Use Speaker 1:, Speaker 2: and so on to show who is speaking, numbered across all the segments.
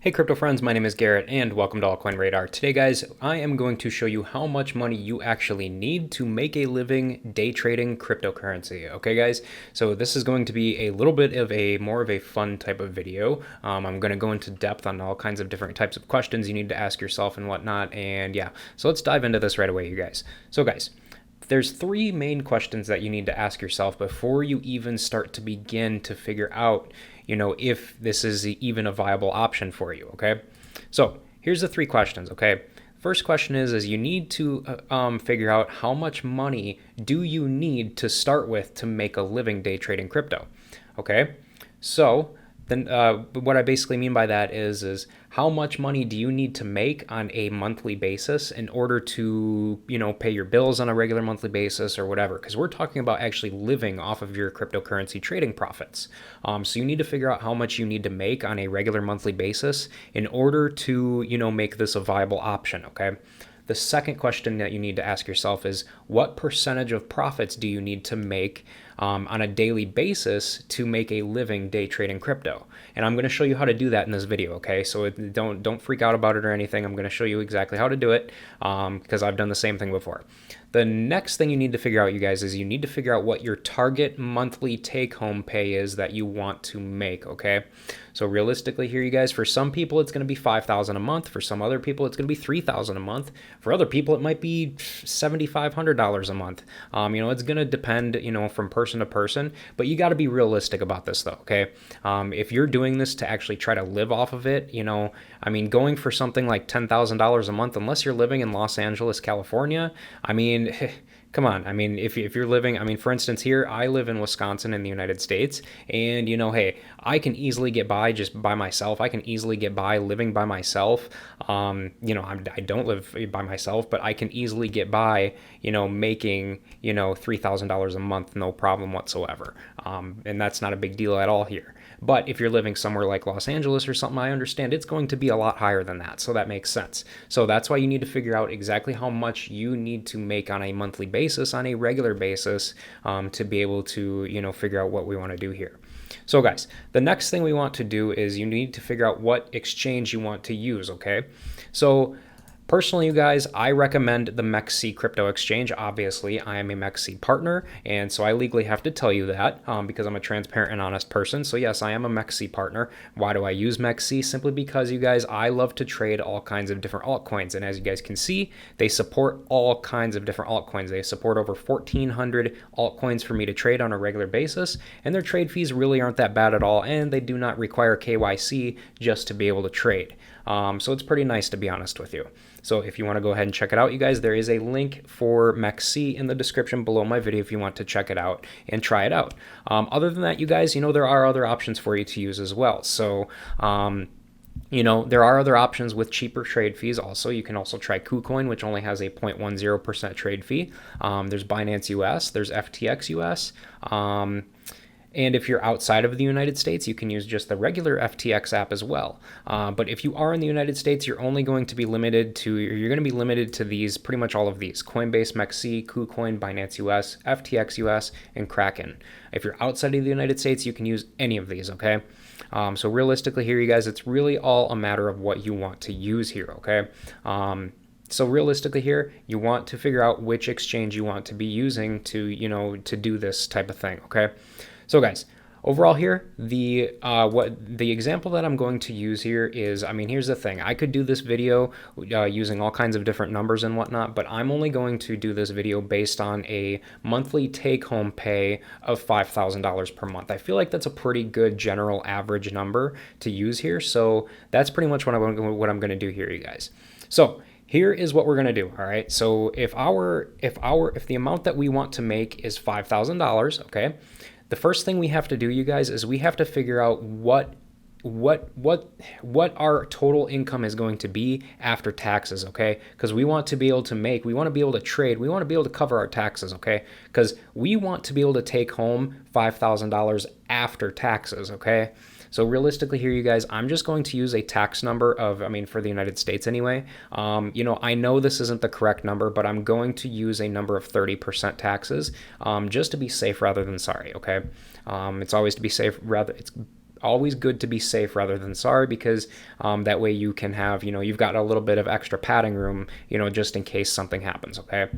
Speaker 1: Hey crypto friends, my name is Garrett and welcome to Altcoin Radar. Today guys, I am going to show you how much money you actually need to make a living day trading cryptocurrency. Okay guys, so this is going to be a little bit of a more of a fun type of video. I'm going to go into depth on all kinds of different types of questions you need to ask yourself and whatnot, and yeah, so let's dive into this right away you guys. So guys, there's three main questions that you need to ask yourself before you even start to begin to figure out, if this is even a viable option for you, okay? So here's the three questions, okay? First question is you need to figure out how much money do you need to start with to make a living day trading crypto, okay? So then what I basically mean by that is how much money do you need to make on a monthly basis in order to, pay your bills on a regular monthly basis or whatever, because we're talking about actually living off of your cryptocurrency trading profits. So you need to figure out how much you need to make on a regular monthly basis in order to, make this a viable option, okay? The second question that you need to ask yourself is what percentage of profits do you need to make on a daily basis to make a living day trading crypto? And I'm going to show you how to do that in this video, okay? So don't freak out about it or anything. I'm going to show you exactly how to do it because I've done the same thing before. The next thing you need to figure out, you guys, is you need to figure out what your target monthly take-home pay is that you want to make, okay? So realistically here, you guys, for some people, it's going to be $5,000 a month. For some other people, it's going to be $3,000 a month. For other people, it might be $7,500 a month. It's going to depend, from person to person, but you got to be realistic about this though, okay? If you're doing this to actually try to live off of it, going for something like $10,000 a month, unless you're living in Los Angeles, California, come on. If you're living, for instance, here, I live in Wisconsin in the United States, and, hey, I can easily get by just by myself. I can easily get by living by myself. I don't live by myself, but I can easily get by, making, $3,000 a month, no problem whatsoever. And that's not a big deal at all here. But if you're living somewhere like Los Angeles or something, I understand it's going to be a lot higher than that. So that makes sense. So that's why you need to figure out exactly how much you need to make on a monthly basis, on a regular basis, to be able to, figure out what we want to do here. So guys, the next thing we want to do is you need to figure out what exchange you want to use, okay? So personally, you guys, I recommend the MEXC crypto exchange. Obviously, I am a MEXC partner, and so I legally have to tell you that because I'm a transparent and honest person. So yes, I am a MEXC partner. Why do I use MEXC? Simply because, you guys, I love to trade all kinds of different altcoins, and as you guys can see, they support all kinds of different altcoins. They support over 1,400 altcoins for me to trade on a regular basis, and their trade fees really aren't that bad at all, and they do not require KYC just to be able to trade. So it's pretty nice, to be honest with you. So if you want to go ahead and check it out, you guys, there is a link for MEXC in the description below my video if you want to check it out and try it out. Other than that, you guys, there are other options for you to use as well. So, there are other options with cheaper trade fees also. You can also try KuCoin, which only has a 0.10% trade fee. There's Binance US, there's FTX US. And if you're outside of the United States, you can use just the regular FTX app as well. But if you are in the United States, you're going to be limited to these, pretty much all of these: Coinbase, MEXC, KuCoin, Binance US, FTX US, and Kraken. If you're outside of the United States, you can use any of these, okay? So realistically here, you guys, it's really all a matter of what you want to use here, okay? So realistically here, you want to figure out which exchange you want to be using to, to do this type of thing, okay? So guys, overall here, the example that I'm going to use here is, here's the thing. I could do this video using all kinds of different numbers and whatnot, but I'm only going to do this video based on a monthly take-home pay of $5,000 per month. I feel like that's a pretty good general average number to use here. So that's pretty much what I'm going to do here, you guys. So here is what we're going to do. All right. So if the amount that we want to make is $5,000, okay, the first thing we have to do, you guys, is we have to figure out what our total income is going to be after taxes, okay? Because we want to be able to trade, we want to be able to cover our taxes, okay? Because we want to be able to take home $5,000 after taxes, okay? So realistically here, you guys, I'm just going to use a tax number of, for the United States anyway. I know this isn't the correct number, but I'm going to use a number of 30% taxes just to be safe rather than sorry, okay? It's always to be safe, it's always good to be safe rather than sorry, because that way you can have, you've got a little bit of extra padding room, just in case something happens, okay?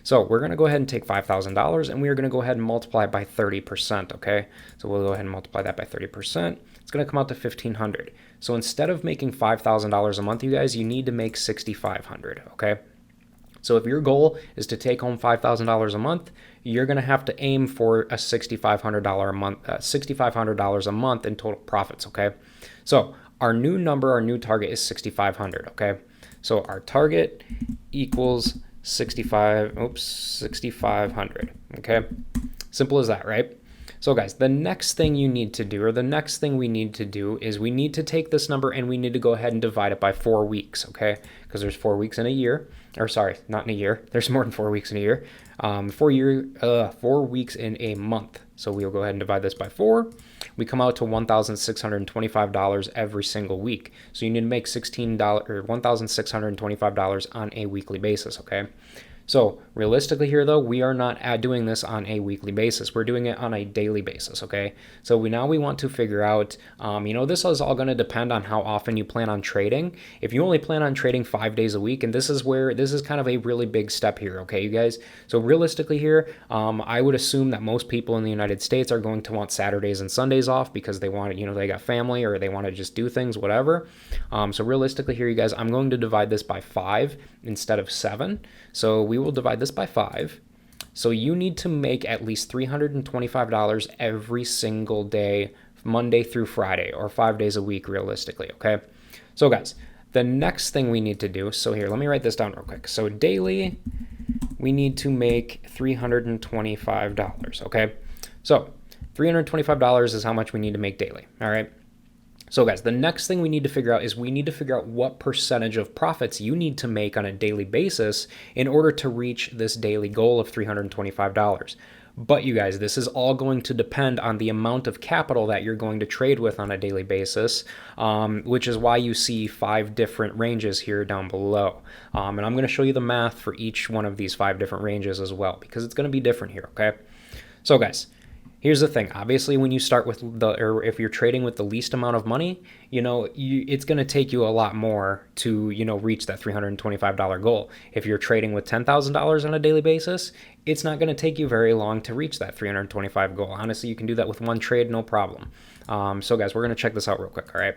Speaker 1: So we're going to go ahead and take $5,000 and we are going to go ahead and multiply it by 30%, okay? So we'll go ahead and multiply that by 30%. It's going to come out to $1,500. So instead of making $5,000 a month, you guys, you need to make $6,500, okay? So if your goal is to take home $5,000 a month, you're going to have to aim for a $6,500 a month, $6,500 a month in total profits, okay? So our new number, our new target is 6,500, okay? So our target equals 6,500, okay? Simple as that, right? So guys, the next thing you need to do, or the next thing we need to do, is we need to take this number and we need to go ahead and divide it by 4 weeks, okay? Because there's 4 weeks in a year, or sorry, not in a year. There's more than 4 weeks in a year. 4 weeks in a month. So we'll go ahead and divide this by 4. We come out to $1,625 every single week. So you need to make $1,625 on a weekly basis, okay? So realistically here though, we are not doing this on a weekly basis. We're doing it on a daily basis, okay? So now we want to figure out, this is all going to depend on how often you plan on trading. If you only plan on trading 5 days a week, and this is kind of a really big step here, okay, you guys? So realistically here, I would assume that most people in the United States are going to want Saturdays and Sundays off because they want, they got family or they want to just do things, whatever. So realistically here, you guys, I'm going to divide this by 5 instead of 7. So we will divide this by 5. So you need to make at least $325 every single day, Monday through Friday, or 5 days a week realistically, okay? So guys, the next thing we need to do, so here, let me write this down real quick. So daily, we need to make $325, okay? So $325 is how much we need to make daily, all right? So guys, the next thing we need to figure out is we need to figure out what percentage of profits you need to make on a daily basis in order to reach this daily goal of $325. But you guys, this is all going to depend on the amount of capital that you're going to trade with on a daily basis, which is why you see 5 different ranges here down below. And I'm going to show you the math for each one of these 5 different ranges as well, because it's going to be different here, okay? So guys, here's the thing. Obviously, when you start with or if you're trading with the least amount of money, it's going to take you a lot more to, reach that $325 goal. If you're trading with $10,000 on a daily basis, it's not going to take you very long to reach that $325 goal. Honestly, you can do that with one trade, no problem. So guys, we're going to check this out real quick, all right?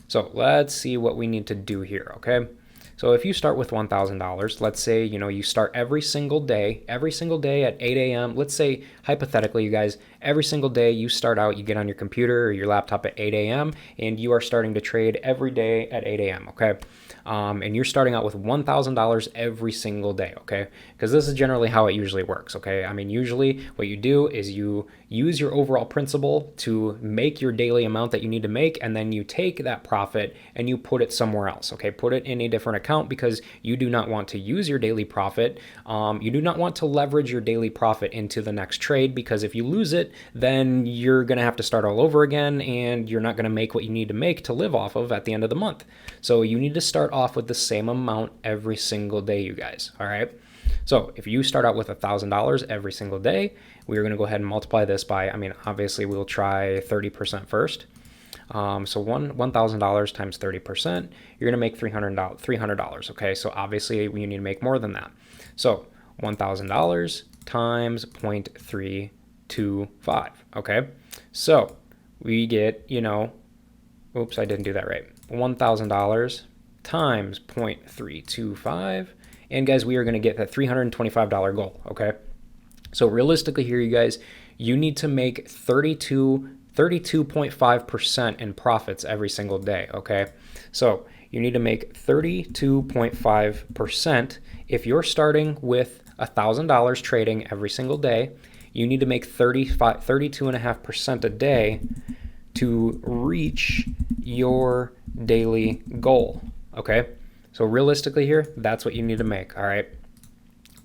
Speaker 1: So let's see what we need to do here, okay? So if you start with $1,000, let's say, you start every single day at 8 a.m. Let's say, hypothetically, you guys, every single day you start out, you get on your computer or your laptop at 8 a.m. and you are starting to trade every day at 8 a.m., okay? And you're starting out with $1,000 every single day, okay? Because this is generally how it usually works, okay? I mean, usually what you do is you use your overall principal to make your daily amount that you need to make, and then you take that profit and you put it somewhere else, okay? Put it in a different account because you do not want to use your daily profit. You do not want to leverage your daily profit into the next trade, because if you lose it, then you're going to have to start all over again and you're not going to make what you need to make to live off of at the end of the month. So you need to start off with the same amount every single day, you guys, all right? So if you start out with $1,000 every single day, we are going to go ahead and multiply this by, obviously we'll try 30% first. So $1,000 times 30%, you're going to make $300, okay? So obviously we need to make more than that. So $1,000 times 0.325, okay? So we get, oops, I didn't do that right. $1,000 times 0.325, and guys, we are going to get that $325 goal, okay? So realistically here, you guys, you need to make 32.5% in profits every single day, okay? So you need to make 32.5%. If you're starting with $1,000 trading every single day, you need to make 32.5% a day to reach your daily goal, okay? So realistically here, that's what you need to make, all right?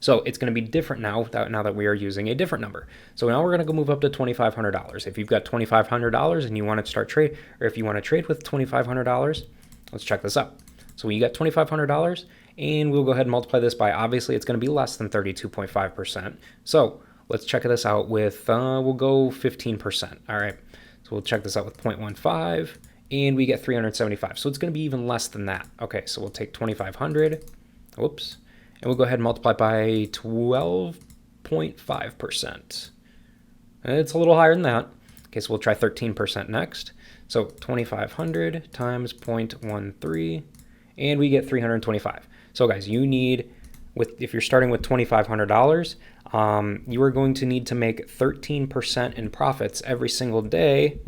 Speaker 1: So it's going to be different now that we are using a different number. So now we're going to go move up to $2,500. If you've got $2,500 and you want to start trade, or if you want to trade with $2,500, let's check this out. So you got $2,500, and we'll go ahead and multiply this by, obviously it's going to be less than 32.5%. So let's check this out with, we'll go 15%, all right? So we'll check this out with 0.15, and we get 375. So it's going to be even less than that. Okay, so we'll take 2,500, whoops, and we'll go ahead and multiply by 12.5%. It's a little higher than that. Okay, so we'll try 13% next. So 2,500 times 0.13, and we get 325. So guys, you need, if you're starting with $2,500, you are going to need to make 13% in profits every single day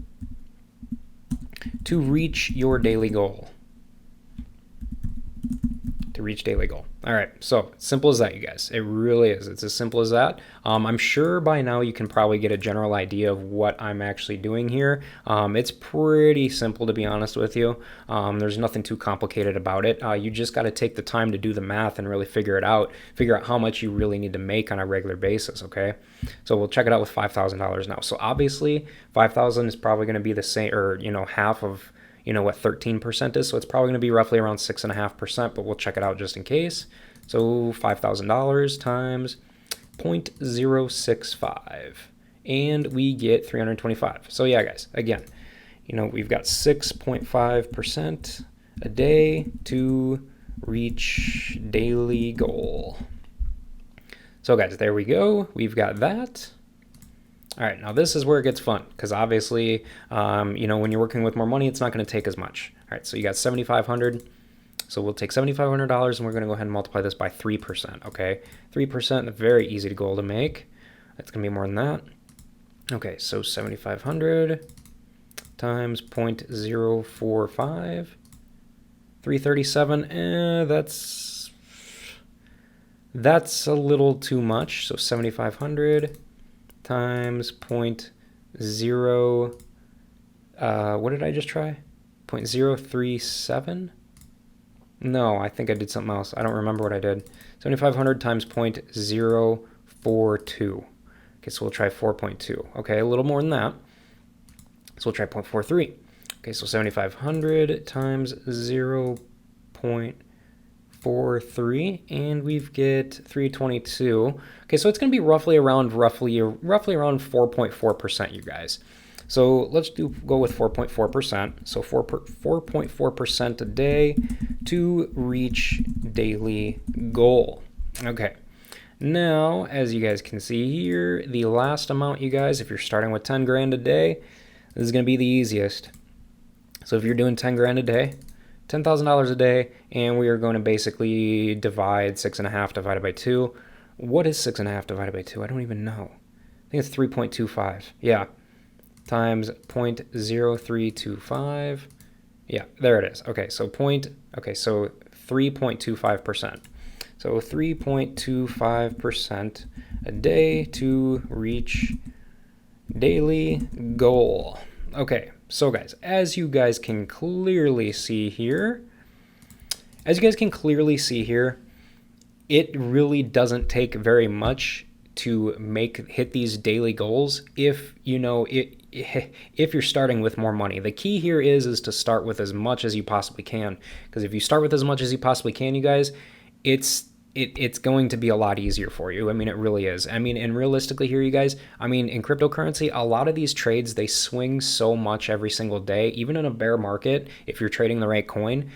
Speaker 1: to reach your daily goal. All right, so simple as that, you guys. It really is. It's as simple as that. I'm sure by now you can probably get a general idea of what I'm actually doing here. It's pretty simple, to be honest with you. There's nothing too complicated about it. You just got to take the time to do the math and really figure it out. Figure out how much you really need to make on a regular basis, okay? So we'll check it out with $5,000 now. So obviously, $5,000 is probably going to be the same, or half of what 13% is, so it's probably going to be roughly around 6.5%, but we'll check it out just in case. So $5,000 times 0.065, and we get 325. So yeah, guys, again, we've got 6.5% a day to reach daily goal. So guys, there we go. We've got that. All right, now this is where it gets fun, because obviously, when you're working with more money, it's not going to take as much. All right, so you got $7,500. So we'll take $7,500 and we're going to go ahead and multiply this by 3%, okay? 3%, very easy goal to make. It's going to be more than that. Okay, so 7,500 times 0.045, 337, that's a little too much. So 7,500 times 0.0, what did I just try? 0.037? No, I think I did something else. I don't remember what I did. 7,500 times 0.042. Okay, so we'll try 4.2. Okay, a little more than that. So we'll try 0.43. Okay, so 7,500 times 0.43, and we've get 322. Okay, so it's going to be roughly around 4.4%, you guys. So let's go with 4.4%. So 4.4% a day to reach daily goal. Okay. Now, as you guys can see here, the last amount, you guys, if you're starting with 10 grand a day, this is going to be the easiest. So if you're doing 10 grand a day, $10,000 a day, and we are going to basically divide 6.5 divided by 2. What is 6.5 divided by 2? I don't even know. I think it's 3.25. Yeah. Times 0.0325. Yeah, there it is. Okay, so 3.25%. So 3.25% a day to reach daily goal. Okay, so guys, as you guys can clearly see here, it really doesn't take very much to hit these daily goals if you're starting with more money. The key here is to start with as much as you possibly can, because if you start with as much as you possibly can, you guys, it's going to be a lot easier for you. I mean, it really is. I mean, and realistically here, you guys, I mean, in cryptocurrency, a lot of these trades, they swing so much every single day. Even in a bear market, if you're trading the right coin,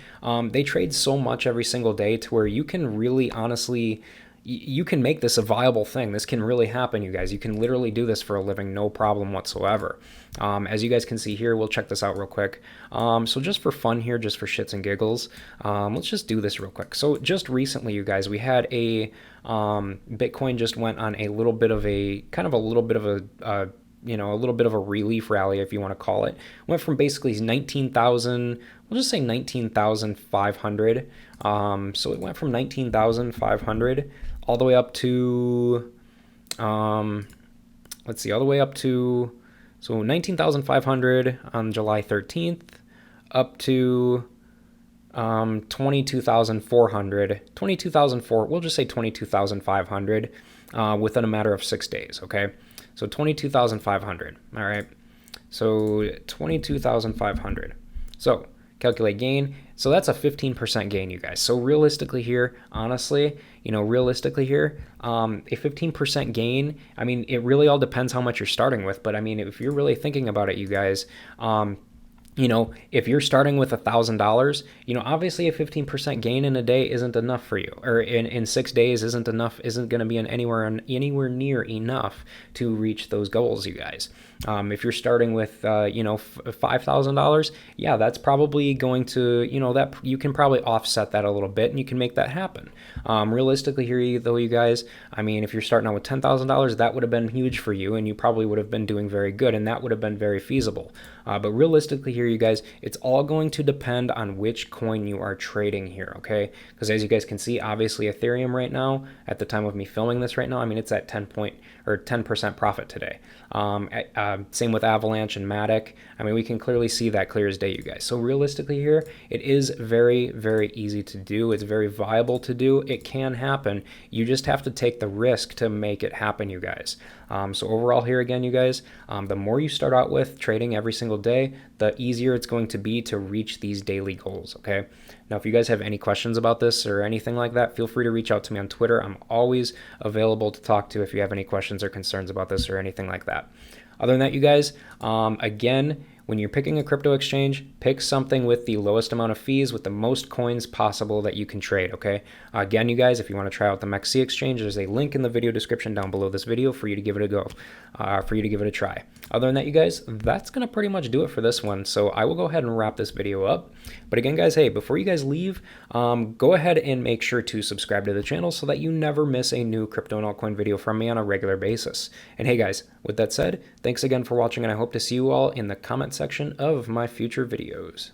Speaker 1: they trade so much every single day to where you can really honestly, you can make this a viable thing. This can really happen, you guys. You can literally do this for a living, no problem whatsoever. As you guys can see here, we'll check this out real quick. So just for fun here, just for shits and giggles, let's just do this real quick. So just recently, you guys, we had a Bitcoin just went on a little bit of a relief rally, if you want to call it. Went from basically 19,000, we'll just say 19,500. So it went from 19,500 all the way up to, all the way up to, so 19,500 on July 13th, up to 22,400, we'll just say 22,500 within a matter of 6 days, okay? So 22,500, all right? So 22,500. So calculate gain. So that's a 15% gain, you guys. So realistically here, honestly, realistically here, a 15% gain, I mean, it really all depends how much you're starting with. But I mean, if you're really thinking about it, you guys, if you're starting with $1,000, obviously a 15% gain in a day isn't enough for you, or in 6 days isn't going to be anywhere near enough to reach those goals, you guys. If you're starting with, $5,000, yeah, that's probably going to, that you can probably offset that a little bit and you can make that happen. Realistically here, though, you guys, I mean, if you're starting out with $10,000, that would have been huge for you and you probably would have been doing very good and that would have been very feasible. But realistically here, you guys, it's all going to depend on which coin you are trading here, okay? Because as you guys can see, obviously Ethereum right now, at the time of me filming this right now, I mean, it's at 10% profit today. Same with Avalanche and Matic. I mean, we can clearly see that clear as day, you guys. So realistically here, it is very, very easy to do. It's very viable to do. It can happen. You just have to take the risk to make it happen, you guys. So overall here again, you guys, the more you start out with trading every single day, the easier it's going to be to reach these daily goals, okay? Now, if you guys have any questions about this or anything like that, feel free to reach out to me on Twitter. I'm always available to talk to if you have any questions or concerns about this or anything like that. Other than that, you guys, again, when you're picking a crypto exchange, pick something with the lowest amount of fees with the most coins possible that you can trade, okay? Again, you guys, if you want to try out the MEXC exchange, there's a link in the video description down below this video for you to give it a go, for you to give it a try. Other than that, you guys, that's going to pretty much do it for this one. So I will go ahead and wrap this video up. But again, guys, hey, before you guys leave, go ahead and make sure to subscribe to the channel so that you never miss a new crypto and altcoin video from me on a regular basis. And hey, guys, with that said, thanks again for watching, and I hope to see you all in the comment section of my future videos.